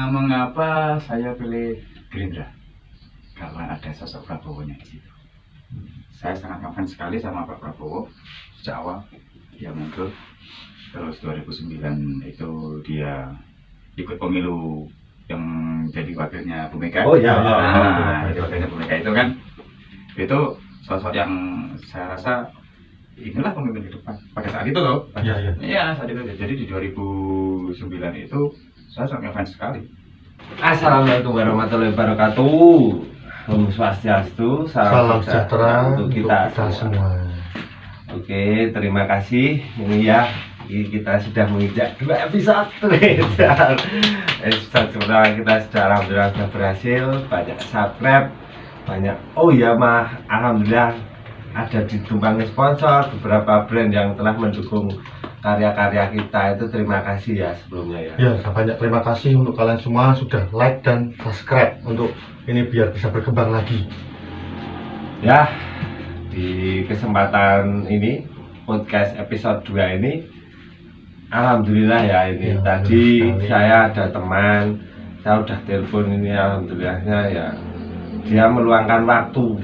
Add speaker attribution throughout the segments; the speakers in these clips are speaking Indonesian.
Speaker 1: Mengapa saya pilih Gerindra? Karena ada sosok Prabowo-nya di situ. Saya sangat ngefans sekali sama Pak Prabowo sejak awal dia muncul. Terus 2009 itu dia ikut pemilu yang jadi wakilnya Bu Mega.
Speaker 2: Oh iya,
Speaker 1: jadi wakilnya Bu Mega itu kan, itu sosok yang saya rasa inilah pemimpin ke depan pada saat itu loh. Iya saat itu. Jadi di 2009 itu saya sangat ngefans sekali.
Speaker 2: Assalamualaikum warahmatullahi wabarakatuh. Om Swastiastu, salam sejahtera untuk kita semua. Oke, terima kasih. Ini ya, kita sudah menginjak 2 episode. Episode pertama kita sudah alhamdulillah sudah berhasil, banyak subscribe, banyak. Oh ya mah, alhamdulillah ada ditumpangi sponsor, beberapa brand yang telah mendukung karya-karya kita. Itu terima kasih ya sebelumnya ya.
Speaker 3: Ya, banyak terima kasih untuk kalian semua sudah like dan subscribe untuk ini biar bisa berkembang lagi.
Speaker 2: Ya, di kesempatan ini podcast episode 2 ini alhamdulillah ya ini ya, tadi saya ada teman, saya udah telepon ini, alhamdulillahnya ya dia meluangkan waktu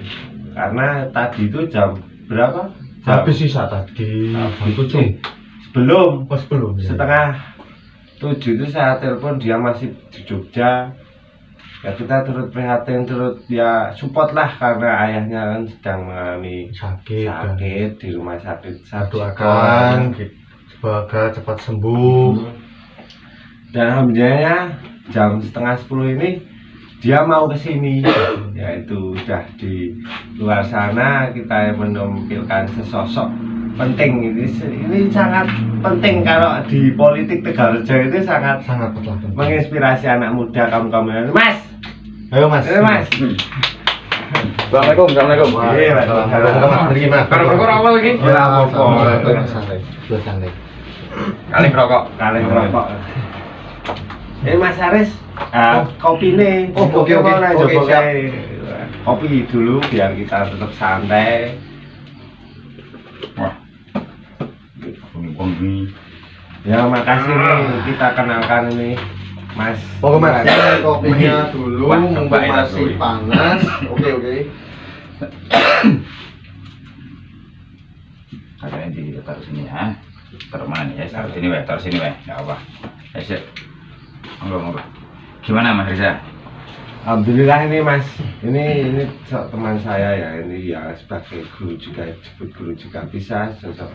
Speaker 2: karena tadi itu jam berapa?
Speaker 3: Habis sisa tadi
Speaker 2: sebelum
Speaker 3: ya.
Speaker 2: Setengah 7 itu saya telepon, dia masih di Jogja. Ya kita turut prihatin, turut ya support lah karena ayahnya kan sedang mengalami sakit di rumah sakit. Saya
Speaker 3: doakan semoga cepat sembuh.
Speaker 2: Dan alhamdulillah jam setengah 10 ini dia mau ke sini. Yaitu sudah di luar sana kita menampilkan sesosok penting. Ini sangat penting kalau di politik Tegalrejo itu sangat
Speaker 3: penting.
Speaker 2: Menginspirasi anak muda kaum-kaum. Mas.
Speaker 3: Ayo Mas.
Speaker 2: Mas.
Speaker 1: Assalamualaikum.
Speaker 3: Pergi Mas.
Speaker 1: Rokok awal lagi.
Speaker 3: Santai.
Speaker 1: Kali rokok.
Speaker 2: Mas Haris, kopi nih.
Speaker 3: Oke, siap.
Speaker 2: Kopi dulu biar kita tetap santai.
Speaker 1: Wah, ini.
Speaker 2: Ya makasih nih, kita kenalkan ini Mas.
Speaker 3: Mas, kopinya dulu, mumpung masih panas. Oke.
Speaker 1: Kalian ditaruh sini ya. Taruh mana nih ya? Taruh sini weh. Enggak apa. Ya, Monggo. Gimana Mas Riza?
Speaker 2: Alhamdulillah ini Mas, ini teman saya ya, ini ya sebagai guru juga, disebut guru juga bisa, sosok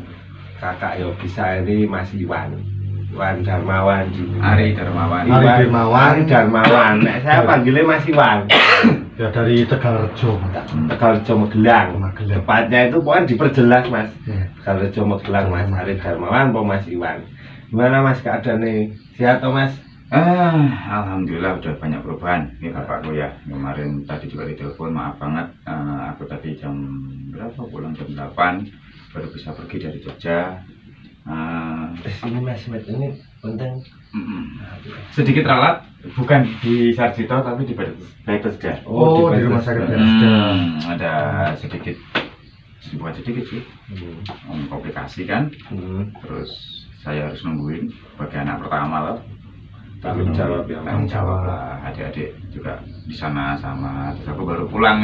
Speaker 2: kakak ya bisa. Ini Mas Iwan Darmawan,
Speaker 1: Ari Darmawan.
Speaker 2: Saya panggilnya Mas Iwan.
Speaker 3: Ya dari Tegalrejo
Speaker 2: Magelang. Tepatnya itu pokoknya diperjelas Mas. Tegalrejo Magelang Mas Ari Darmawan, Mas Iwan. Gimana Mas keadaannya? Sehat toh Mas?
Speaker 1: Alhamdulillah udah banyak perubahan. Ini bapakku ya, kemarin tadi juga ditelepon, maaf banget, aku tadi jam berapa, pulang jam 8 baru bisa pergi dari Jogja.
Speaker 2: Ini Mas, ini penting.
Speaker 1: Sedikit ralat, bukan di Sarjito tapi di Bethesda.
Speaker 3: Oh, di rumah sakit
Speaker 1: ada sedikit, bukan sedikit sih, komplikasi kan. Terus saya harus nungguin sebagai anak pertama loh. Tanggung jawab lah, adik-adik juga di sana sama. Terus aku baru pulang,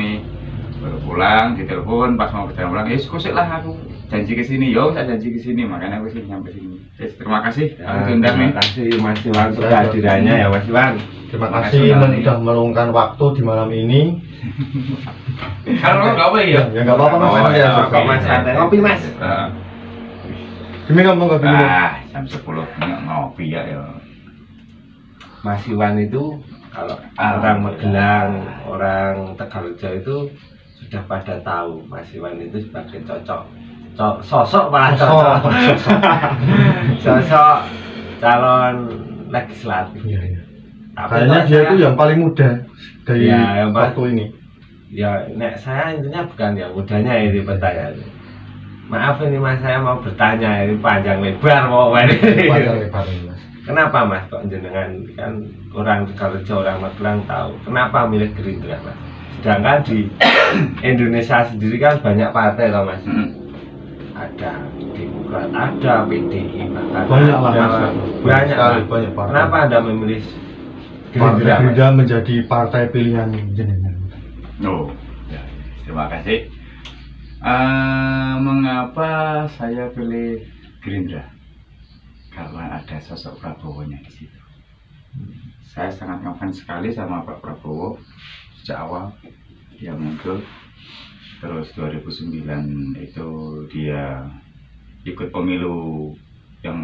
Speaker 1: ditelepon pas mau pulang, kusik lah aku janji ke sini, saya janji ke sini, makanya aku sini sampai sini. Terima kasih,
Speaker 2: terima kasih Mas Iwan untuk kehadirannya ya Mas Iwan.
Speaker 3: Terima kasih sudah meluangkan waktu di malam ini.
Speaker 1: Kalau nggak apa ya?
Speaker 3: Ya nggak apa-apa Mas.
Speaker 2: Ngopi Mas.
Speaker 3: Gimana ngomong kopi?
Speaker 1: Jam 10 ngopi ya.
Speaker 2: Mas Iwan itu kalau orang Magelang, orang Tegalrejo itu sudah pada tahu Mas Iwan itu sebagai sosok calon legislatif.
Speaker 3: Kayaknya dia itu yang paling muda dari waktu ini.
Speaker 2: Ya, saya intinya bukan yang mudanya ini pertanyaan. Maaf ini Mas, saya mau bertanya, ini panjang lebar mau
Speaker 3: Panjang lebar ini Mas.
Speaker 2: Kenapa Mas kok jenengan kan orang Tegalrejo, orang Magelang tahu kenapa milih Gerindra Mas? Sedangkan di Indonesia sendiri kan banyak partai loh Mas. Ada Demokrat, ada PDI, bahkan
Speaker 3: banyak lah Mas.
Speaker 2: Banyak.
Speaker 3: Banyak partai.
Speaker 2: Kenapa Anda memilih
Speaker 3: Gerindra menjadi partai pilihan jenengan.
Speaker 1: Oh, ya, terima kasih. Mengapa saya pilih Gerindra? Karena ada sosok Prabowo-nya di situ. Saya sangat ngefans sekali sama Pak Prabowo sejak awal dia muncul. Terus 2009 itu dia ikut pemilu yang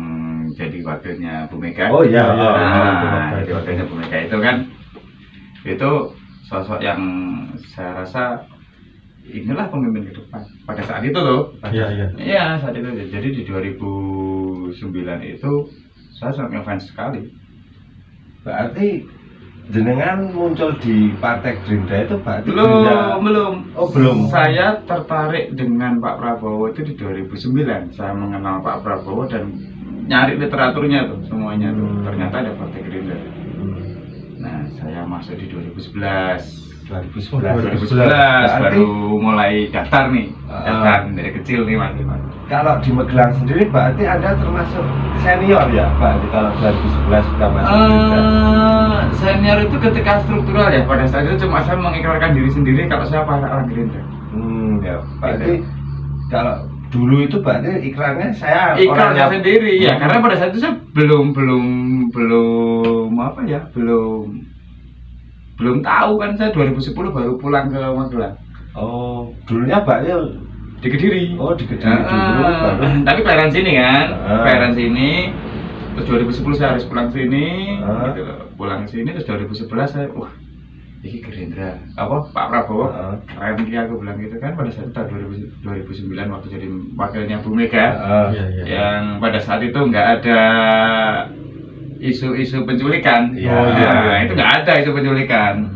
Speaker 1: jadi wakilnya Bu Mega.
Speaker 2: Oh iya,
Speaker 1: Nah, jadi wakilnya Bu Mega itu kan, itu sosok yang saya rasa inilah pemimpin ke depan pada saat itu loh. Iya, saat itu. Jadi di 2009 itu saya sangat ngefans sekali.
Speaker 2: Berarti jenengan muncul di Partai Gerindra itu berarti
Speaker 1: belum.
Speaker 2: Oh, belum.
Speaker 1: Saya tertarik dengan Pak Prabowo itu di 2009. Saya mengenal Pak Prabowo dan nyari literaturnya tuh semuanya tuh. Ternyata ada Partai Gerindra. Nah, saya masuk di 2011 baru mulai daftar nih, daftar dari kecil nih Mas.
Speaker 2: Kalau di Magelang sendiri berarti Anda termasuk senior ya Pak, kalau 2011 sudah masuk Gerindra?
Speaker 1: Senior itu ketika struktural ya, pada saat itu cuma saya mengikrarkan diri sendiri kalau saya orang Gerindra.
Speaker 2: Ya, berarti kalau dulu itu berarti ikrarnya saya
Speaker 1: ikrarnya sendiri ya, karena pada saat itu saya belum apa ya, belum tahu kan, saya 2010 baru pulang ke Magelang.
Speaker 2: Oh, dulunya berarti
Speaker 1: di Kediri.
Speaker 2: Oh, di Kediri dulu baru.
Speaker 1: Tapi kelahiran sini kan, kelahiran sini. Terus 2010 saya harus pulang sini, gitu. Pulang sini terus 2011 saya, wah, ini Gerindra, apa Pak Prabowo, keren dia, aku bilang gitu kan. Pada saat itu tahun 2009 waktu jadi wakilnya Bu Mega, yang pada saat itu nggak ada isu-isu penculikan. Itu nggak ada isu penculikan.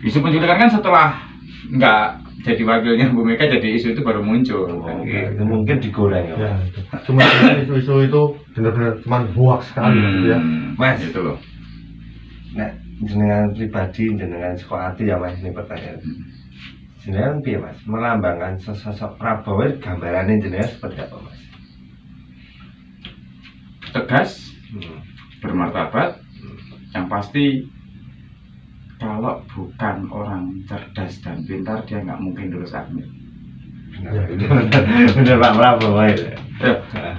Speaker 1: Isu penculikan kan setelah nggak jadi wakilnya Bu Mega, jadi isu itu baru muncul.
Speaker 2: Gitu. Mungkin digoreng ya.
Speaker 3: Cuma isu-isu itu benar-benar cuma hoax sekali ya.
Speaker 2: Mas,
Speaker 1: itu loh.
Speaker 2: Nah, jenengan pribadi, jenengan sekolahati ya Mas, ini pertanyaan. Jenengan piye Mas, melambangkan sosok Prabowo, gambarannya jenengan seperti apa Mas?
Speaker 1: Tegas, bermartabat, yang pasti kalau bukan orang cerdas dan pintar dia nggak mungkin lulus admit.
Speaker 2: Bener Pak Prabowo ya.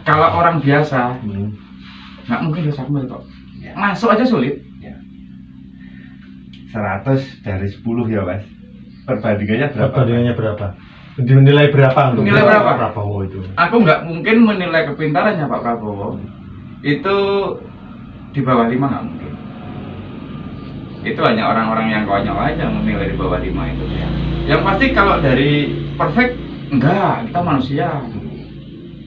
Speaker 1: Kalau orang biasa nggak mungkin lulus admit kok. Masuk aja sulit.
Speaker 2: 100 dari 10 ya Mas. Perbandingannya berapa?
Speaker 3: Dinilai berapa untuk
Speaker 1: nilai berapa?
Speaker 3: Pak Prabowo itu?
Speaker 1: Aku nggak mungkin menilai kepintarannya Pak Prabowo itu di bawah 5, nggak mungkin. Itu hanya orang-orang yang konyol aja menilai di bawah 5 itu ya. Yang pasti kalau dari perfect, enggak, kita manusia.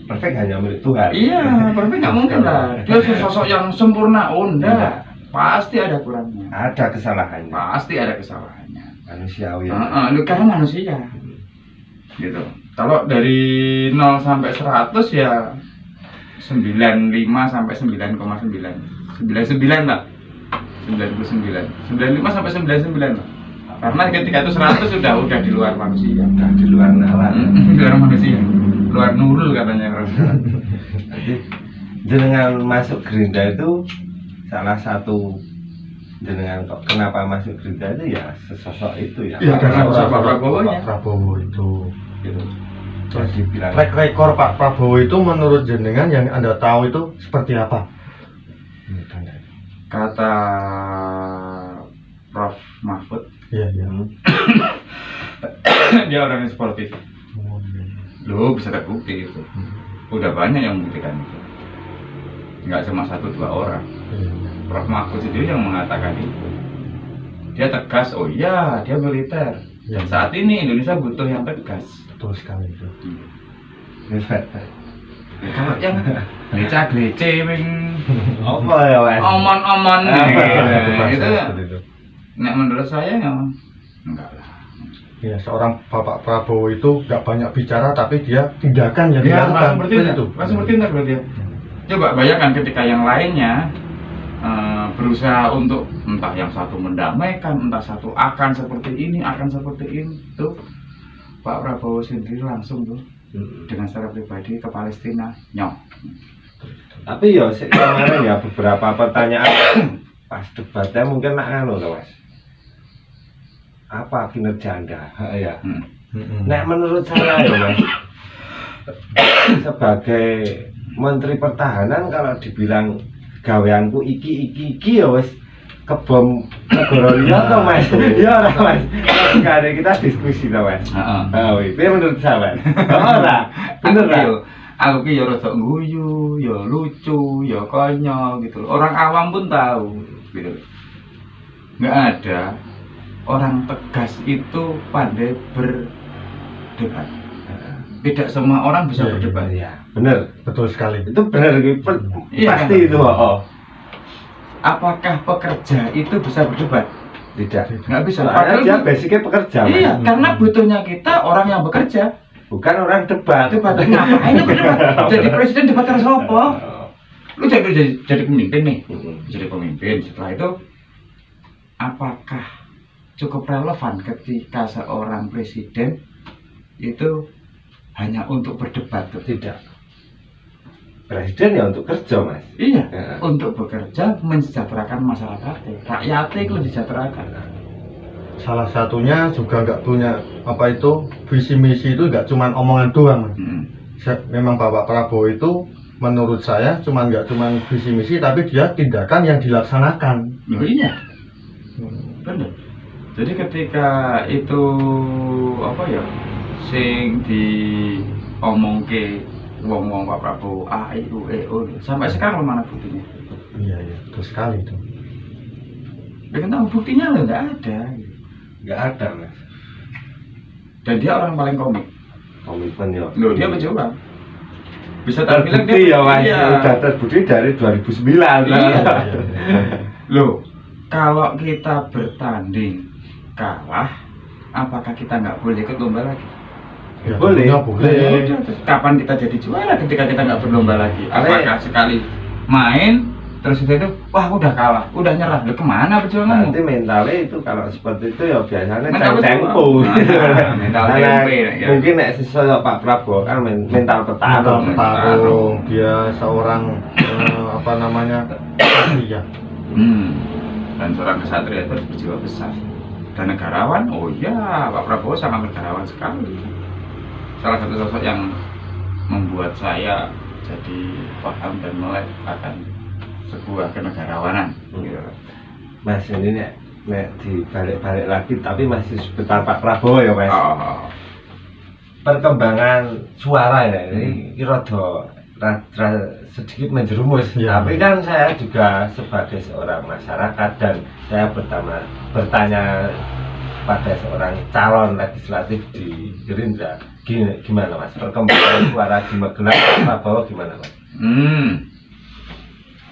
Speaker 2: Perfect hanya milik Tuhan.
Speaker 1: Iya, perfect nggak mungkin lah. Dia sosok yang sempurna, enggak. Pasti ada kurangnya.
Speaker 2: Ada kesalahannya.
Speaker 1: Pasti ada kesalahannya.
Speaker 2: Manusiawi.
Speaker 1: Lu karena manusia. Gitu. Kalau dari 0 sampai 100 ya 95 sampai 9,9. 99 lah. 99. 95 sampai 99 lah. Karena ketika itu 100 udah di luar manusia.
Speaker 2: Udah di luar nalar.
Speaker 1: Di luar manusia. Luar nurul katanya orang.
Speaker 2: Jadi jenengan masuk Gerindra itu salah satu jenengan kok kenapa masuk Gerindra itu ya sesosok itu ya.
Speaker 3: Iya, karena
Speaker 1: Pak
Speaker 3: Prabowo itu
Speaker 2: gitu.
Speaker 3: Terus
Speaker 2: Jadi bilang
Speaker 3: track record Pak Prabowo itu menurut jenengan yang Anda tahu itu seperti apa?
Speaker 1: Kata Prof. Mahfud,
Speaker 3: Iya.
Speaker 1: dia orang yang sportif. Loh, bisa terbukti itu. Udah banyak yang membuktikan itu. Nggak cuma 1-2 orang. Prof. Mahfud sendiri yang mengatakan itu. Dia tegas, oh iya, dia militer. Dan saat ini Indonesia butuh yang tegas.
Speaker 3: Betul sekali itu.
Speaker 1: Kalau yang gereja-gereja
Speaker 2: apa ya Mas?
Speaker 1: omon-omon itu,
Speaker 3: itu.
Speaker 1: nek menurut saya enggak lah.
Speaker 3: Ya, seorang Bapak Prabowo itu nggak banyak bicara tapi dia tindakan yang
Speaker 1: Ya,
Speaker 3: dilakukan
Speaker 1: seperti itu. Seperti itu berarti ya. Coba bayangkan ketika yang lainnya berusaha untuk entah yang satu mendamaikan, entah satu akan seperti ini, tuh Pak Prabowo sendiri langsung tuh dengan secara pribadi ke Palestina, nyok.
Speaker 2: Tapi ya kemarin ya beberapa pertanyaan pas debatnya mungkin nak anu loh Mas. Apa kinerja Anda? Ya. Nek menurut saya ya Mas, sebagai Menteri Pertahanan kalau dibilang gaweanku iki ya wis kebom negara liya to Mas. Ya ora Mas. Sekali kita diskusi to Mas. Heeh. Itu menurut saya. Ora. Bener lah.
Speaker 1: Aku ki ya rada guyu, ya lucu, ya konyol gitu loh. Orang awam pun tahu gitu loh. Nggak ada orang tegas itu pandai berdebat. Tidak semua orang bisa berdebat.
Speaker 2: Ya, benar,
Speaker 3: Betul sekali.
Speaker 2: itu benar,
Speaker 1: Iya,
Speaker 2: pasti
Speaker 1: kan?
Speaker 2: itu.
Speaker 1: Apakah pekerja itu bisa berdebat?
Speaker 2: Tidak,
Speaker 1: Nggak bisa.
Speaker 2: soalnya dia
Speaker 1: Padahal
Speaker 2: basicnya pekerja. Mas.
Speaker 1: iya, karena butuhnya kita orang yang bekerja.
Speaker 2: Bukan orang debat.
Speaker 1: Debat ngapain lu berdebat? Jadi presiden debat terus apa? Lu jadi pemimpin nih. Jadi pemimpin, setelah itu apakah cukup relevan ketika seorang presiden itu hanya untuk berdebat?
Speaker 2: Tidak. Presiden ya untuk kerja Mas.
Speaker 1: Iya,
Speaker 2: Ya.
Speaker 1: untuk bekerja mensejahterakan masyarakat, rakyatnya itu disejahterakan.
Speaker 3: Salah satunya juga nggak punya apa itu visi misi itu nggak cuman omongan doang. Mas. Memang Bapak Prabowo itu menurut saya nggak cuman visi misi tapi dia tindakan yang dilaksanakan.
Speaker 1: Loh iya, bener. Jadi ketika itu apa ya, sing diomongke wong-wong Pak Prabowo A I U E O sampai sekarang mana buktinya?
Speaker 3: Iya, betul sekali itu.
Speaker 1: Dengan tahu buktinya loh nggak ada.
Speaker 2: Nggak ada Mas.
Speaker 1: Dan dia orang paling komik.
Speaker 2: Komitmen ya.
Speaker 1: Loh dia berjuang. Bisa terbilang
Speaker 2: Terbukti ya Mas.
Speaker 1: iya.
Speaker 2: Udah terbukti dari 2009.
Speaker 1: Iya. Loh, kalau kita bertanding kalah, apakah kita nggak boleh ikut lomba lagi?
Speaker 3: Ya,
Speaker 2: Boleh.
Speaker 3: tentunya boleh.
Speaker 1: Ya udah, terus kapan kita jadi juara ketika kita nggak berlomba lagi? Apakah sekali main terus itu wah udah kalah, udah nyerah, lu kemana perjuanganmu?
Speaker 2: Nanti mentalnya itu kalau seperti itu ya biasanya
Speaker 1: Mental
Speaker 2: tempo.
Speaker 1: nah, mental tempe, ya.
Speaker 2: Mungkin nek sesuai Pak Prabowo kan mental petarung.
Speaker 3: Petarung, dia seorang apa namanya? Iya.
Speaker 1: Dan seorang kesatria itu harus berjiwa besar. Dan negarawan, oh iya Pak Prabowo sangat negarawan sekali. Salah satu sosok yang membuat saya jadi paham dan melek akan sebuah kenegarawanan. Gitu.
Speaker 2: Mas ini nek dibalik-balik lagi tapi masih seputar Pak Prabowo ya Mas. Perkembangan suara ya ini rada sedikit menjerumus.
Speaker 3: Ya.
Speaker 2: Tapi kan saya juga sebagai seorang masyarakat dan saya bertanya pada seorang calon legislatif di Gerindra, gimana Mas perkembangan suara di Magelang Pak Prabowo gimana Mas?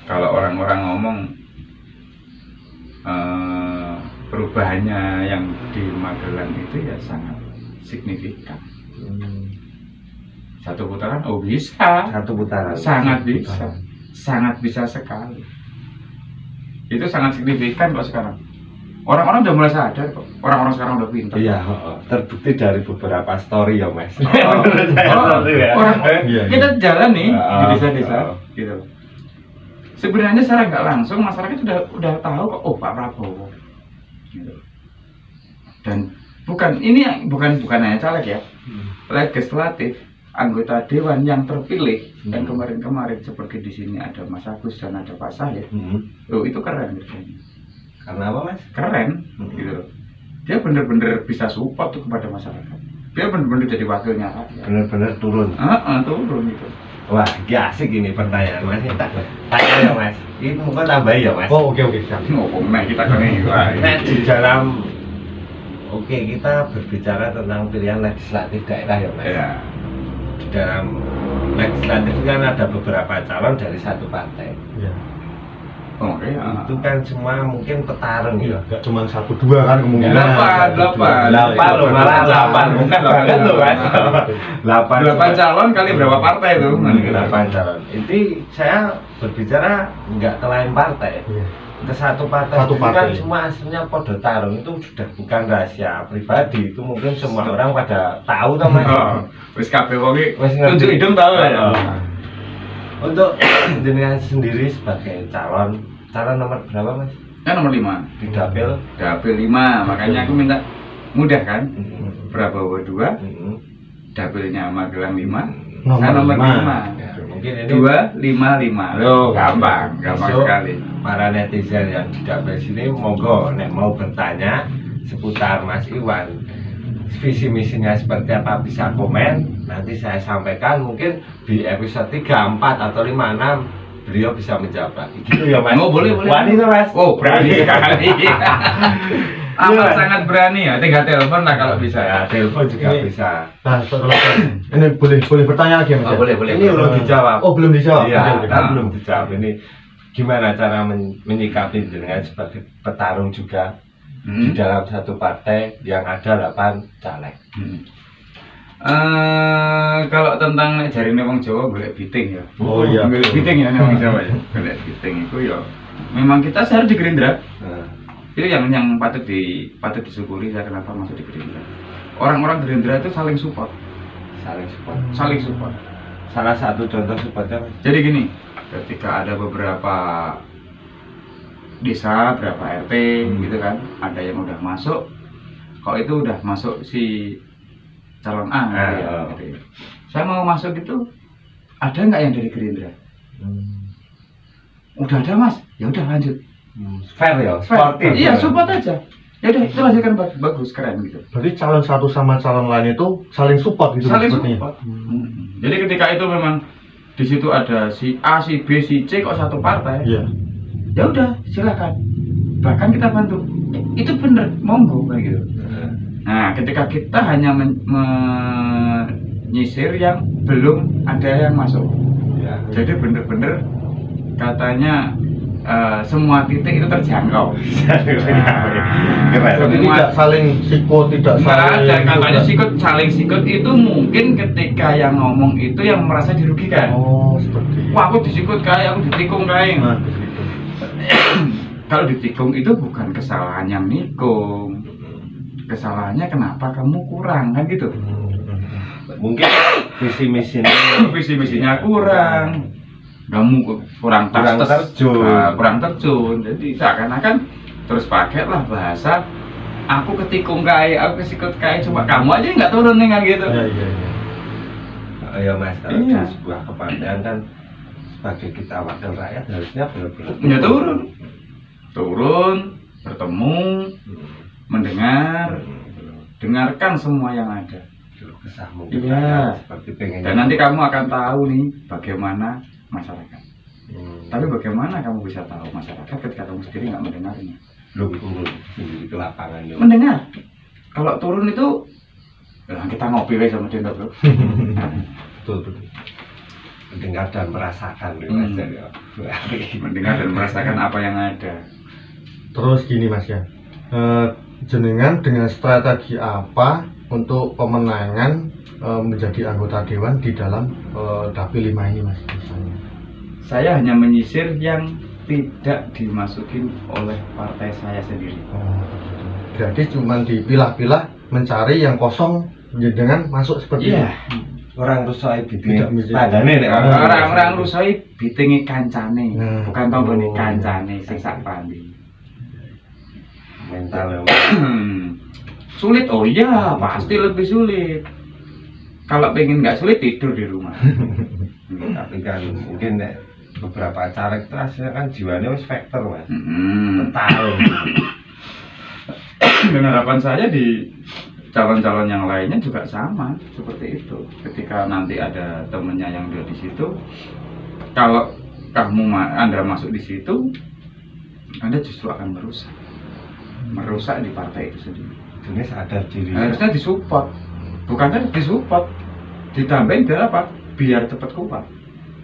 Speaker 1: Kalau orang-orang ngomong perubahannya yang di Magelang itu ya sangat signifikan. Satu putaran, oh bisa.
Speaker 2: Satu putaran.
Speaker 1: Sangat bisa. Sangat bisa sekali. Itu sangat signifikan kok sekarang. Orang-orang udah mulai sadar kok. Orang-orang sekarang udah pintar.
Speaker 2: Iya, terbukti dari beberapa story ya Mas.
Speaker 3: Iya.
Speaker 1: Kita jalan nih di desa-desa, gitu. Sebenarnya secara nggak langsung masyarakat udah tahu kok, oh Pak Prabowo, gitu. Dan bukan hanya caleg ya, legislatif, anggota dewan yang terpilih dan kemarin-kemarin seperti di sini ada Mas Agus dan ada Pak Syahid, loh itu keren kerjanya.
Speaker 2: Karena apa Mas?
Speaker 1: Keren, gitu loh. Dia bener-bener bisa support tuh kepada masyarakat. Dia bener-bener jadi wakilnya rakyat.
Speaker 2: Bener-bener turun.
Speaker 1: Turun gitu.
Speaker 2: Wah, asik ini pertanyaan Mas. Tanya ya Mas. Ini mungkin tambahin ya Mas.
Speaker 3: Oh, oke siap.
Speaker 1: Ngomong nah kita kan ini.
Speaker 2: Nah, di dalam kita berbicara tentang pilihan legislatif daerah ya Mas.
Speaker 1: Ya.
Speaker 2: Di dalam legislatif kan ada beberapa calon dari satu partai.
Speaker 3: Iya.
Speaker 1: Oke.
Speaker 2: Itu kan semua mungkin petarung
Speaker 3: Iya,
Speaker 2: ya.
Speaker 3: nggak cuma 1-2 kan kemungkinan.
Speaker 1: Delapan
Speaker 2: loh, malah 8 bukan banget loh Mas.
Speaker 1: 8 calon kali berapa partai itu?
Speaker 2: 8 calon. Itu saya berbicara nggak ke lain partai.
Speaker 3: Iya.
Speaker 2: Ke satu partai,
Speaker 3: Satu
Speaker 2: kan
Speaker 3: partai.
Speaker 2: semua aslinya podo tarung itu sudah bukan rahasia pribadi, itu mungkin semua orang pada tahu toh Mas.
Speaker 1: Wis kabeh wong iki
Speaker 2: Wis ngerti.
Speaker 1: tunjuk hidung tahu ya.
Speaker 2: Untuk jenengan sendiri sebagai calon nomor berapa Mas?
Speaker 1: Kan nomor 5.
Speaker 2: Di dapil.
Speaker 1: Dapil 5, makanya aku minta mudah kan. Prabowo 2, dapilnya Magelang 5, saya nomor 5.
Speaker 2: Ya, mungkin ini
Speaker 1: 2, 5, 5. Loh, gampang
Speaker 2: Besok
Speaker 1: sekali.
Speaker 2: para netizen yang di dapil sini monggo nek mau bertanya seputar Mas Iwan, visi misinya seperti apa bisa komen, nanti saya sampaikan mungkin di episode 3, 4 atau 5, 6 beliau bisa menjawab. Gitu ya Mas.
Speaker 1: Oh, boleh.
Speaker 2: Wani tuh Mas.
Speaker 1: Oh, berani sekali. Amat
Speaker 3: Iya.
Speaker 1: sangat berani ya. Tinggal telepon lah kalau bisa ya.
Speaker 2: Ya, telepon juga
Speaker 3: Ini-
Speaker 2: bisa.
Speaker 3: Nah, setelah ini boleh bertanya lagi Mas.
Speaker 1: Oh,
Speaker 3: ya?
Speaker 1: boleh.
Speaker 2: Ini belum dijawab.
Speaker 3: Oh, belum dijawab.
Speaker 2: Iya,
Speaker 3: Oke, oke.
Speaker 2: kan belum dijawab. Ini gimana cara menyikapi dengan sebagai petarung juga di dalam satu partai yang ada 8 caleg.
Speaker 1: Kalau tentang nek jarine wong Jawa golek biting ya.
Speaker 3: Oh iya.
Speaker 1: Golek biting ya nek wong Jawa ya. Golek biting itu ya. Memang kita seharus di Gerindra.
Speaker 2: Nah,
Speaker 1: Itu yang patut disyukuri saya kenapa masuk di Gerindra. Orang-orang Gerindra itu saling support.
Speaker 2: saling support. Salah satu contoh supportnya Mas.
Speaker 1: Jadi gini, ketika ada beberapa desa, berapa RT gitu kan, ada yang udah masuk. Kalau itu udah masuk si calon A gitu ya, gitu ya. Saya mau masuk itu, ada nggak yang dari Gerindra? Udah ada Mas, ya udah lanjut.
Speaker 2: Fair ya,
Speaker 1: Fair.
Speaker 2: sportif.
Speaker 1: Iya, support aja. Ya udah, itu lanjutkan bagus, keren gitu.
Speaker 3: Berarti calon satu sama calon lain itu saling support gitu
Speaker 1: Saling
Speaker 3: sepertinya.
Speaker 1: support. Jadi ketika itu memang di situ ada si A, si B, si C kok satu partai.
Speaker 3: Iya.
Speaker 1: Ya udah, silakan. Bahkan kita bantu. Itu bener, monggo kayak gitu. Nah, ketika kita hanya menyisir yang belum ada yang masuk.
Speaker 2: Ya.
Speaker 1: Jadi bener-bener katanya semua titik itu terjangkau.
Speaker 2: Keren.
Speaker 3: Jadi tidak saling sikut, tidak
Speaker 1: Nggak
Speaker 3: saling
Speaker 1: ada, katanya saling sikut itu mungkin ketika yang ngomong itu yang merasa dirugikan.
Speaker 3: Oh, seperti itu.
Speaker 1: Wah, aku disikut kayak, aku ditikung kayak.
Speaker 3: Nah, begitu.
Speaker 1: Kalau ditikung itu bukan kesalahan yang nikung. Kesalahannya kenapa kamu kurang kan gitu.
Speaker 2: Mungkin visi misinya
Speaker 1: Visi misinya kurang. Kamu kurang
Speaker 2: Kurang terjun.
Speaker 1: kurang terjun. Jadi seakan-akan terus pakailah bahasa aku ketikung kayak, aku kesikut kayak, coba kamu aja nggak turun nih kan gitu.
Speaker 3: Iya, iya, iya.
Speaker 2: ya Mas, kalau
Speaker 1: Iya.
Speaker 2: di sebuah kepartean kan sebagai kita wakil rakyat harusnya benar-benar
Speaker 1: Ya turun, bertemu, mendengar, dengarkan semua yang ada.
Speaker 2: Keluh kesah mungkin
Speaker 1: Iya.
Speaker 2: rakyat seperti pengen.
Speaker 1: Dan nanti kamu akan tahu nih bagaimana masyarakat.
Speaker 2: Hmm.
Speaker 1: Tapi bagaimana kamu bisa tahu masyarakat ketika kamu sendiri nggak mendengarnya?
Speaker 2: belum turun sendiri ke lapangan ya.
Speaker 1: Mendengar. Kalau turun itu, kita ngopi wes sama dia bro.
Speaker 3: Betul, betul.
Speaker 2: Mendengar dan merasakan ya,
Speaker 1: Hmm.
Speaker 2: Mas, ya.
Speaker 1: Mendengar dan merasakan apa yang ada.
Speaker 3: Terus gini Mas ya, jenengan dengan strategi apa untuk pemenangan menjadi anggota dewan di dalam dapil 5 ini Mas misalnya?
Speaker 1: Saya hanya menyisir yang tidak dimasukin oleh partai saya sendiri.
Speaker 3: Oh, berarti cuma dipilah-pilah mencari yang kosong dengan masuk seperti
Speaker 1: Iya.
Speaker 2: Orang rusoi
Speaker 3: Tidak
Speaker 2: bidik
Speaker 3: mesti.
Speaker 2: tanggane nek
Speaker 1: Orang-orang rusoi bitingi kancane,
Speaker 3: Nah.
Speaker 1: bukan tonggone
Speaker 3: Oh.
Speaker 1: kancane sing sak pandi.
Speaker 2: mental ya.
Speaker 1: Sulit, oh iya pasti lebih sulit. Kalau pengen nggak sulit tidur di rumah.
Speaker 2: Tapi kan mungkin nek beberapa caleg itu hasilnya kan jiwanya wis factor Mas. Petarung.
Speaker 1: Dan harapan saya di calon-calon yang lainnya juga sama seperti itu. Ketika nanti ada temennya yang dia di situ, kalau Anda masuk di situ, Anda justru akan merusak di partai itu sendiri.
Speaker 2: Ini sadar diri.
Speaker 1: Harusnya disupport, bukan kan disupport, ditambahin biar apa? Biar cepat kuat.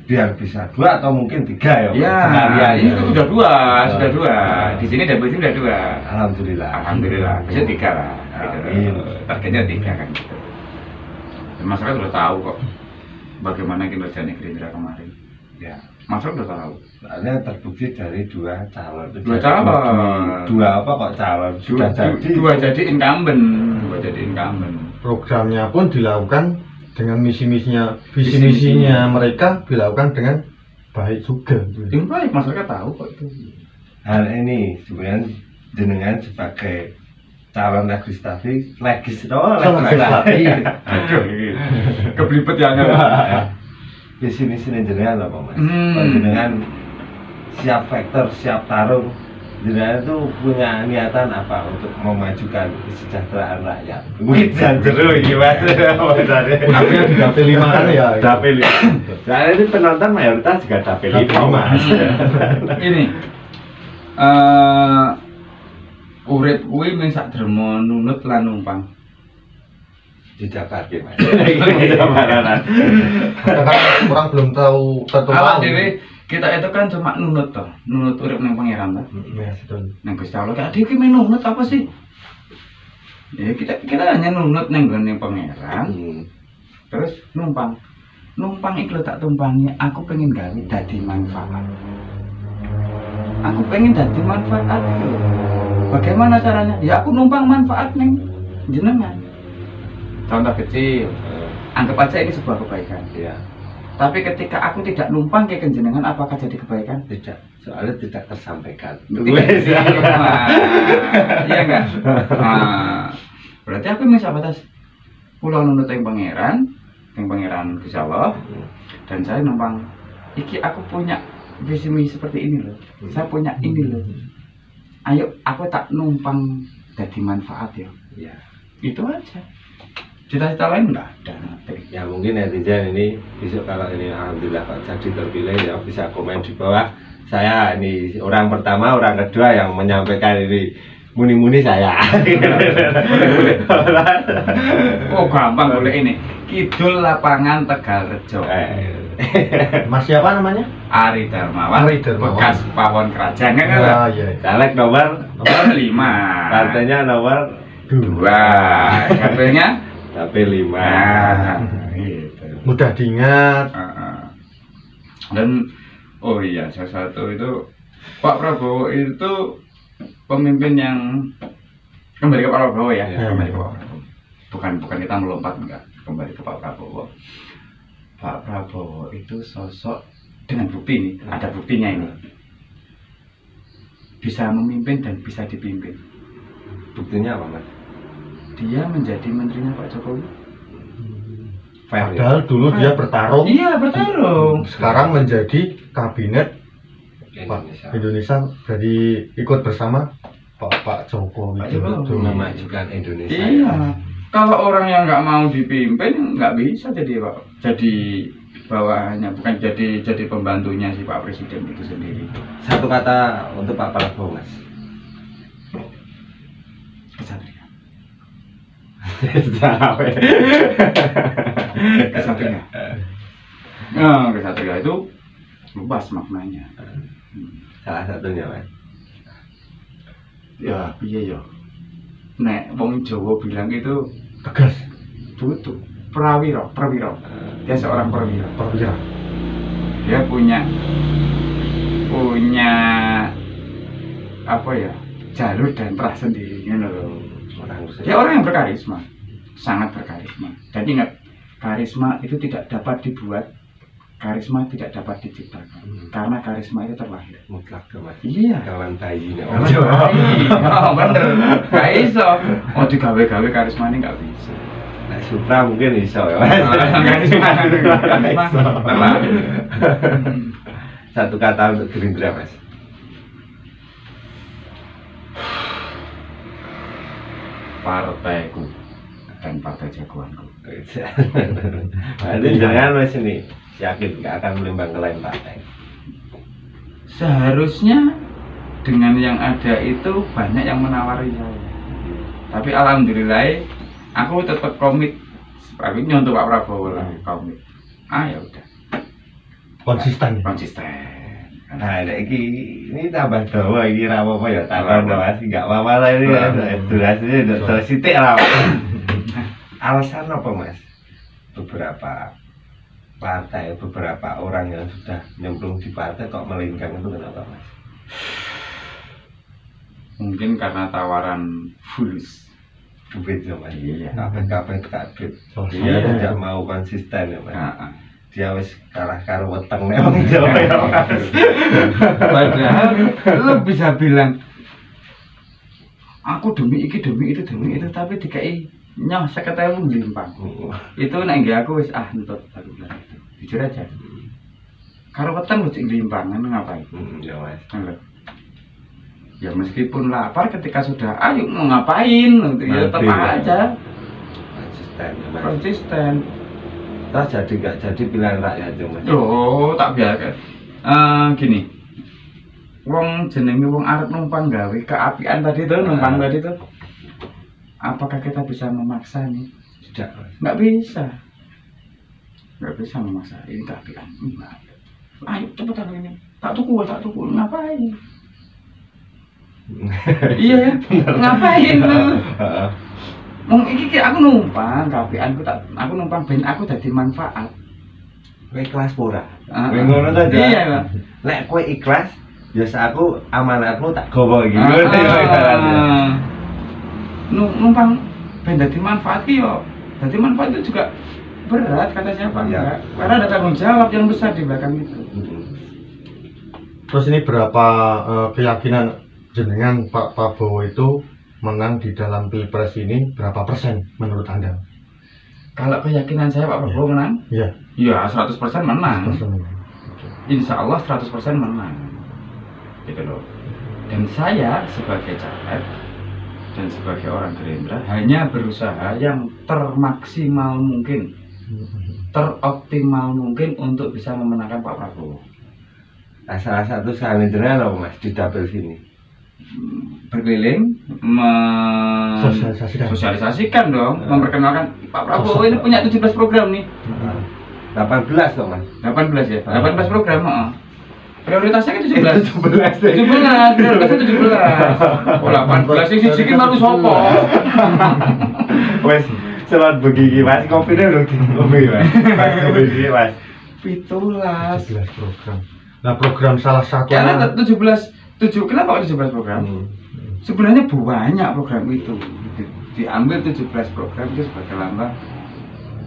Speaker 2: Biar bisa 2 atau mungkin 3 ya.
Speaker 1: Ya,
Speaker 2: sekalian
Speaker 1: ini
Speaker 2: ya.
Speaker 1: sudah dua. Di sini dapil ini sudah 2.
Speaker 2: Alhamdulillah.
Speaker 1: Bisa 3 lah.
Speaker 2: Amin.
Speaker 1: Targetnya 3 kan gitu. Dan masyarakat sudah tahu kok bagaimana kinerjanya Gerindra kemarin.
Speaker 2: Ya.
Speaker 1: Masyarakat sudah tahu.
Speaker 2: Soalnya terbukti dari 2 calon.
Speaker 1: Dua calon.
Speaker 2: Dua apa kok calon? Sudah jadi.
Speaker 1: Dua jadi incumbent.
Speaker 3: programnya pun dilakukan dengan misi-misinya, visi-misinya mereka dilakukan dengan baik juga.
Speaker 1: Yang baik masyarakat tahu kok itu.
Speaker 2: hal ini sebenarnya jenengan sebagai calon legislatif
Speaker 1: Aduh, keblibet ya
Speaker 2: visi misi jenengan apa mas?
Speaker 1: Hmm.
Speaker 2: Kalau jenengan siap vektor, siap tarung, jenengan itu punya niatan apa untuk memajukan kesejahteraan rakyat? Mungkin jangan gimana?
Speaker 3: Artinya di dapil 5 kan ya.
Speaker 2: Dapil 5. Soalnya ini penonton mayoritas juga dapil 5 mas.
Speaker 1: Ini urip kuwi mung sak derma nunut lan numpang.
Speaker 2: Di Jakarta mas.
Speaker 3: Kadang orang belum tahu
Speaker 1: Awak
Speaker 3: tertumpang.
Speaker 1: dhewe kita itu kan cuma nunut toh, nunut urip ning pangeran toh.
Speaker 3: Ya, betul.
Speaker 1: Nang Gusti Allah kan iki nunut apa sih? Ya kita hanya nunut nang gone pangeran, terus numpang. Numpang iki lho tak tumpangi, aku pengen gawe dadi manfaat. Aku pengen dadi manfaat lho. Bagaimana caranya? Ya aku numpang manfaat ning jenengan. Contoh kecil, anggap aja ini sebuah kebaikan.
Speaker 2: Ya,
Speaker 1: Tapi ketika aku tidak numpang ke jenengan, apakah jadi kebaikan?
Speaker 2: tidak. Soalnya tidak tersampaikan.
Speaker 1: Iya enggak? Nah, berarti aku misal batas pulau nunut yang pangeran Gusti Allah, dan saya numpang. Iki aku punya visi misi seperti ini loh. Saya punya ini loh. Ayo, aku tak numpang jadi manfaat ya.
Speaker 2: Ya.
Speaker 1: Itu aja. Cita-cita lain enggak ada.
Speaker 2: Ya mungkin netizen ini besok kalau ini alhamdulillah Pak jadi terpilih ya bisa komen di bawah. Saya ini orang pertama, orang kedua yang menyampaikan ini muni-muni saya.
Speaker 1: Oh gampang boleh ini. Kidul Lapangan Tegalrejo.
Speaker 3: Mas siapa namanya?
Speaker 1: Ari Darmawan.
Speaker 3: Ari Darmawan.
Speaker 1: Bekas pawon kerajaan kan?
Speaker 3: Ah, iya.
Speaker 2: Caleg nomor
Speaker 1: Nomor 5.
Speaker 2: partainya nomor
Speaker 1: 2. Katanya
Speaker 2: tapi 5.
Speaker 1: gitu.
Speaker 3: Mudah diingat.
Speaker 1: Dan oh iya, salah satu itu Pak Prabowo itu pemimpin yang kembali ke Pak Prabowo ya,
Speaker 3: Ya.
Speaker 1: kembali ke Pak Prabowo. Bukan kita melompat, enggak, kembali ke Pak Prabowo. Pak Prabowo itu sosok dengan bukti nih, ada buktinya ini. Bisa memimpin dan bisa dipimpin.
Speaker 2: Buktinya apa mas?
Speaker 1: Dia menjadi menterinya Pak Jokowi.
Speaker 2: Fair ya?
Speaker 3: Padahal dulu dia bertarung.
Speaker 1: Iya, bertarung.
Speaker 3: Sekarang menjadi kabinet
Speaker 2: Indonesia.
Speaker 3: Indonesia, jadi ikut bersama Pak Jokowi.
Speaker 1: Pak Jokowi.
Speaker 3: Betul.
Speaker 2: Memajukan Indonesia.
Speaker 1: Iya. Kalau orang yang nggak mau dipimpin nggak bisa jadi bawahannya, bukan jadi pembantunya si Pak Presiden itu sendiri.
Speaker 2: Satu kata untuk Pak Prabowo mas.
Speaker 1: Kesatria.
Speaker 2: Kesatria.
Speaker 1: Nah, kesatria itu luas maknanya.
Speaker 2: Salah satunya mas.
Speaker 1: Ya, iya ya. Nek wong Jawa bilang itu
Speaker 3: Tegas.
Speaker 1: tutup perwira. Dia seorang perwira.
Speaker 3: Perwira.
Speaker 1: Dia punya apa ya, jalur dan terah sendiri gitu loh. Dia orang yang berkarisma, sangat berkarisma. Dan ingat, karisma itu tidak dapat dibuat, karisma tidak dapat diciptakan, karena karisma itu terlahir.
Speaker 2: Mutlak ke mas.
Speaker 1: Iya.
Speaker 2: Kawan bayi nih.
Speaker 1: Kawan bayi. Oh bener, gak iso. Oh digawe-gawe karisma ini gak bisa.
Speaker 2: Nah, Supra mungkin iso ya mas.
Speaker 1: Karisma terlahir.
Speaker 2: Satu kata untuk Gerindra mas.
Speaker 1: Partaiku dan partai jagoanku.
Speaker 2: Jadi jangan mas ini yakin nggak akan menimbang ke lain partai.
Speaker 1: Seharusnya dengan yang ada itu banyak yang menawari saya. Tapi alhamdulillah aku tetap komit. Aku nyontoh Pak Prabowo lah, komit. Ya udah.
Speaker 3: Konsisten.
Speaker 2: Nah, ini tambah dawa ini apa ya takon mas, nggak apa-apa lah ini durasinya udah sithik lah. Alasan apa mas? Beberapa partai, beberapa orang yang sudah nyemplung di partai kok melingkang itu kenapa mas?
Speaker 1: Mungkin karena tawaran fulus.
Speaker 2: Duit ya mas.
Speaker 1: Iya.
Speaker 2: Kapan tak duit.
Speaker 3: Oh,
Speaker 2: Dia
Speaker 3: iya.
Speaker 2: tidak mau konsisten ya mas.
Speaker 1: Nah,
Speaker 2: dia wis kalah karo weteng nek wong Jawa ya Mas.
Speaker 1: Padahal lu bisa bilang aku demi iki demi itu tapi dikai nyoh 50.000 nglimpang. Itu nek nggih aku wis entut aku bilang itu. Jujur aja. Karo weteng wis nglimpang ngapain?
Speaker 2: Ya Mas.
Speaker 1: Ya meskipun lapar ketika sudah ayo mau ngapain ya tetap aja
Speaker 2: Konsisten ya Mas.
Speaker 1: konsisten.
Speaker 2: Terus jadi nggak jadi pilihan rakyat ya Mas.
Speaker 1: Oh, tak biarkan. Gini. Wong jenenge wong arep numpang gawe keapian tadi tuh, numpang tadi tuh. Apakah kita bisa memaksa nih?
Speaker 2: Tidak.
Speaker 1: Nggak bisa. Nggak bisa memaksa ini keapian. Enggak. Ayo cepetan ini. Tak tuku, ngapain? Iya ya. Ngapain lu? Wong iki aku numpang keapian aku numpang ben aku dadi manfaat.
Speaker 2: Kowe ikhlas ora?
Speaker 1: Heeh.
Speaker 2: Kowe ngono ta,
Speaker 1: Iya, Pak.
Speaker 2: Nek kowe ikhlas, biasa aku amanatmu tak gawa iki.
Speaker 1: Numpang ben dadi manfaat ki yo. Dadi manfaat itu juga berat kata siapa
Speaker 2: Ya.
Speaker 1: enggak? Karena ada tanggung jawab yang besar di belakang itu.
Speaker 3: Terus ini berapa keyakinan jenengan Pak Prabowo itu menang di dalam pilpres ini berapa persen menurut Anda?
Speaker 1: Kalau keyakinan saya Pak Prabowo menang?
Speaker 3: Iya.
Speaker 1: Ya 100% menang.
Speaker 3: 100% menang.
Speaker 1: Insya Allah 100% menang. Gitu loh. Dan saya sebagai caleg dan sebagai orang Gerindra hanya berusaha yang termaksimal mungkin, teroptimal mungkin untuk bisa memenangkan Pak Prabowo.
Speaker 2: Nah, salah satu salin jenengan apa Mas di dapil sini?
Speaker 1: Berkeliling sosialisasikan dong,
Speaker 2: Ya.
Speaker 1: memperkenalkan Pak Prabowo ini punya 17 program nih.
Speaker 2: 18 kok Mas.
Speaker 1: 18 ya, 18 program. Prioritasnya kan 17.
Speaker 2: 17.
Speaker 1: 17, prioritasnya 17. Oh 18 sih siji baru sopo.
Speaker 2: Wes, selamat begini Mas, kopinya belum ngopi Mas. Mas begini Mas.
Speaker 1: 17.
Speaker 3: 17 program. Nah, program salah satu
Speaker 1: Karena 7 kenapa kok 17 program? Sebenarnya banyak program itu. Diambil 17 program itu sebagai lambang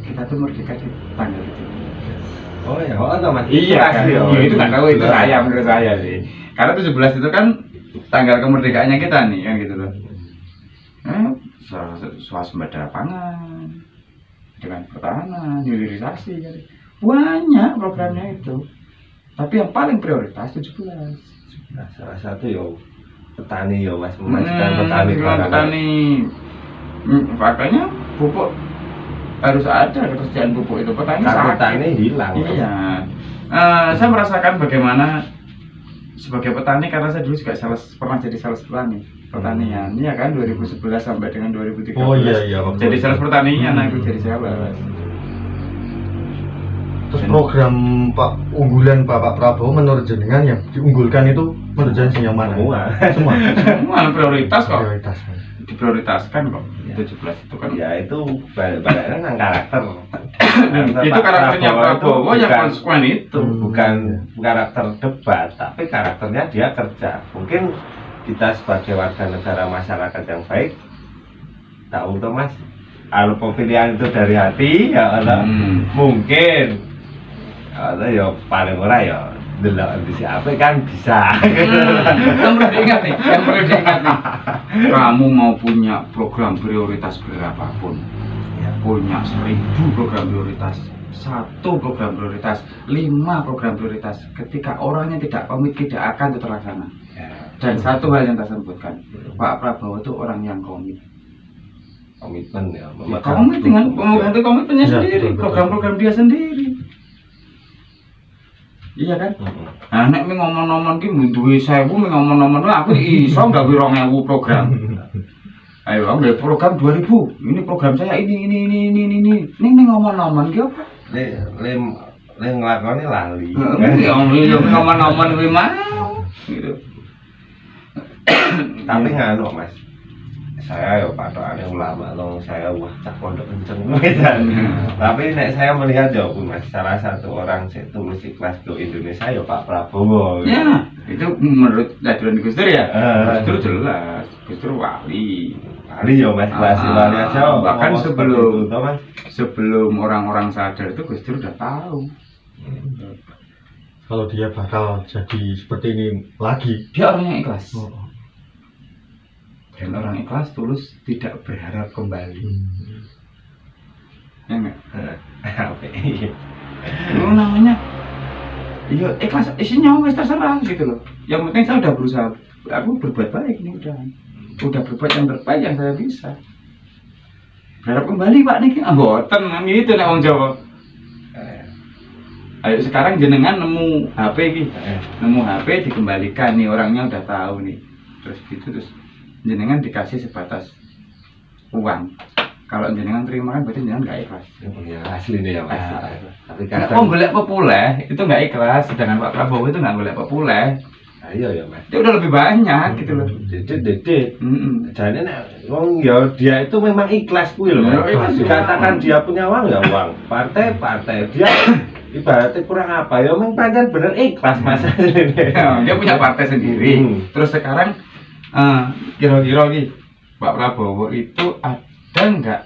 Speaker 1: kita tuh merdeka di tanggal 17.
Speaker 2: Oh ya, oh Mas.
Speaker 1: Iya kan?
Speaker 2: Iya,
Speaker 1: Itu nggak tahu itu saya menurut saya sih. Karena 17 itu kan tanggal kemerdekaannya kita nih kan gitu loh. Swasembada pangan, dengan pertahanan, hilirisasi kan. Banyak programnya itu. Tapi yang paling prioritas 17.
Speaker 2: Nah, salah satu yo petani yo Mas, memajukan petani.
Speaker 1: Petani. Faktanya pupuk harus ada ketersediaan pupuk itu. Petani sakit.
Speaker 2: Petani hilang.
Speaker 1: Iya. Saya merasakan bagaimana sebagai petani karena saya dulu juga pernah jadi sales petani pertanian. Iya kan 2011 sampai dengan 2013.
Speaker 3: Oh iya.
Speaker 1: Jadi sales pertanian aku jadi sales.
Speaker 3: Terus program unggulan Bapak Prabowo menurut jenengan yang diunggulkan itu menurut jenengan yang mana? Semua.
Speaker 1: Semua prioritas kok.
Speaker 3: Prioritas.
Speaker 1: Diprioritaskan kok.
Speaker 2: Ya.
Speaker 1: 17 itu kan.
Speaker 2: Ya itu balik-baliknya nang karakter.
Speaker 1: Itu karakternya Prabowo yang konsekuen itu.
Speaker 2: Bukan karakter debat, tapi karakternya dia kerja. Mungkin kita sebagai warga negara masyarakat yang baik tahu tuh Mas, kalau pemilihan itu dari hati ya Allah mungkin Allah ya paling ora ya delok di siapa kan bisa.
Speaker 1: Yang perlu diingat nih, kamu mau punya program prioritas berapapun, punya 1000 program prioritas, 1 program prioritas, 5 program prioritas, ketika orangnya tidak komit tidak akan terlaksana. Dan satu hal yang saya sebutkan, Pak Prabowo itu orang yang komit.
Speaker 2: Komitmen ya,
Speaker 1: Komit dengan pemegang komitmennya sendiri, program-program dia sendiri. Iya kan? Nah, nek ngomong-ngomong ki duwe 1000 ngomong-ngomong aku iso gawe 2000 program. Ayo, nggawe program 2000. Ini program saya ini. Ning ngomong-ngomong ki apa?
Speaker 2: Le nglakoni lali.
Speaker 1: Ya ngomong-ngomong kuwi mau. Gitu.
Speaker 2: Tapi nganu Mas, saya ya patokane ulama dong, saya wah cak pondok kenceng wedan. Tapi nek saya melihat ya Mas, salah satu orang sing tulus ikhlas untuk Indonesia ya Pak Prabowo.
Speaker 1: Ya, itu menurut Dadron Gus Dur ya. Gus Dur jelas, Gus Dur wali.
Speaker 2: Wali ya Mas, wali aja.
Speaker 1: Bahkan
Speaker 2: sebelum
Speaker 1: sebelum orang-orang sadar itu Gus Dur udah tahu
Speaker 3: Kalau dia bakal jadi seperti ini lagi.
Speaker 1: Dia orang yang ikhlas.
Speaker 3: Oh.
Speaker 1: Dan orang ikhlas tulus tidak berharap kembali. Ya enggak?
Speaker 2: Oke.
Speaker 1: Itu namanya iya ikhlas, isinya wes terserah gitu loh. Yang penting saya udah berusaha, aku berbuat baik nih udah berbuat yang terbaik yang saya bisa. Berharap kembali Pak niki anggoten gitu nek wong Jawa. Ayo sekarang jenengan nemu HP iki. Nemu HP dikembalikan nih, orangnya udah tahu nih. Terus gitu terus jenengan dikasih sebatas uang. Kalau jenengan terima kan berarti jenengan nggak ikhlas.
Speaker 2: Ya asli nih ya Mas. Tapi
Speaker 1: Nah,
Speaker 2: kadang
Speaker 1: golek populer itu nggak ikhlas, sedangkan Pak Prabowo itu nggak golek populer.
Speaker 2: ayo ya Mas.
Speaker 1: Dia udah lebih banyak gitu loh.
Speaker 2: Dede.
Speaker 1: Mm-mm.
Speaker 2: Jadi nek wong ya dia itu memang ikhlas kuwi lho.
Speaker 1: Ya,
Speaker 2: Mas.
Speaker 1: ikhlas.
Speaker 2: Dikatakan dia punya uang ya uang. Partai dia ibaratnya kurang apa ya memang pancen bener ikhlas Mas.
Speaker 1: Dia punya partai sendiri. Terus sekarang kira-kira nih Pak Prabowo itu ada nggak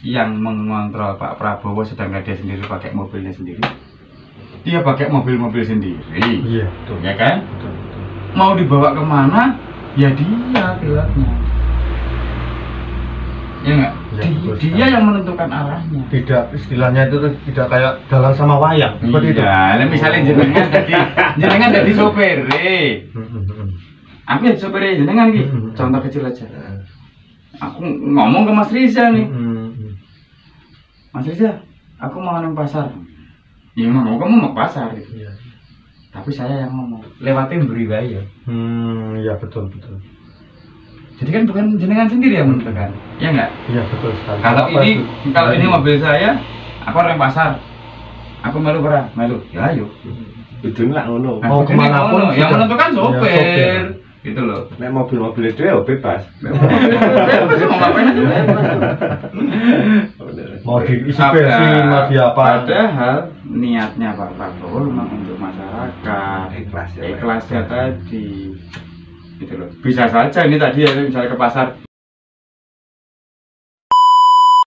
Speaker 1: yang mengontrol Pak Prabowo sedangkan dia sendiri pakai mobilnya sendiri? Dia pakai mobil-mobil sendiri.
Speaker 3: Iya, betul.
Speaker 1: Ya kan?
Speaker 3: Betul.
Speaker 1: Mau dibawa kemana? Ya dia geraknya. Ya nggak?
Speaker 3: Ya, betul
Speaker 1: Dia
Speaker 3: sekali.
Speaker 1: yang menentukan arahnya.
Speaker 3: Tidak, istilahnya itu tuh tidak kayak dalang sama wayang seperti itu.
Speaker 1: Iya, nah misalnya jenengan jadi sopir. Aku ya sopir jenengan ki. Contoh kecil aja. Aku ngomong ke Mas Riza nih. Mas Riza, aku mau nang pasar. Ya mau kamu mau ke pasar gitu.
Speaker 3: Iya.
Speaker 1: Tapi saya yang ngomong, lewatin beri bayar.
Speaker 3: Iya betul.
Speaker 1: Jadi kan bukan jenengan sendiri yang menentukan, ya enggak?
Speaker 3: Iya betul sekali.
Speaker 1: Kalau ini mobil saya, aku orang pasar, aku melu berah, melu, ya ayo.
Speaker 2: Itu lah ngono.
Speaker 3: Mau kemana pun
Speaker 1: yang
Speaker 3: sudah-
Speaker 1: menentukan
Speaker 3: ya,
Speaker 1: sopir,
Speaker 3: sopir.
Speaker 1: gitu loh.
Speaker 2: Nek mobil-mobil itu ya bebas.
Speaker 1: Bebas mau ngapain aja.
Speaker 3: Mau diisi bensin, mau di apa?
Speaker 1: Padahal niatnya Pak Prabowo memang untuk masyarakat,
Speaker 2: Ikhlas ya, Pak.
Speaker 1: ikhlasnya tadi, gitu loh. Bisa saja ini tadi ya misalnya ke pasar,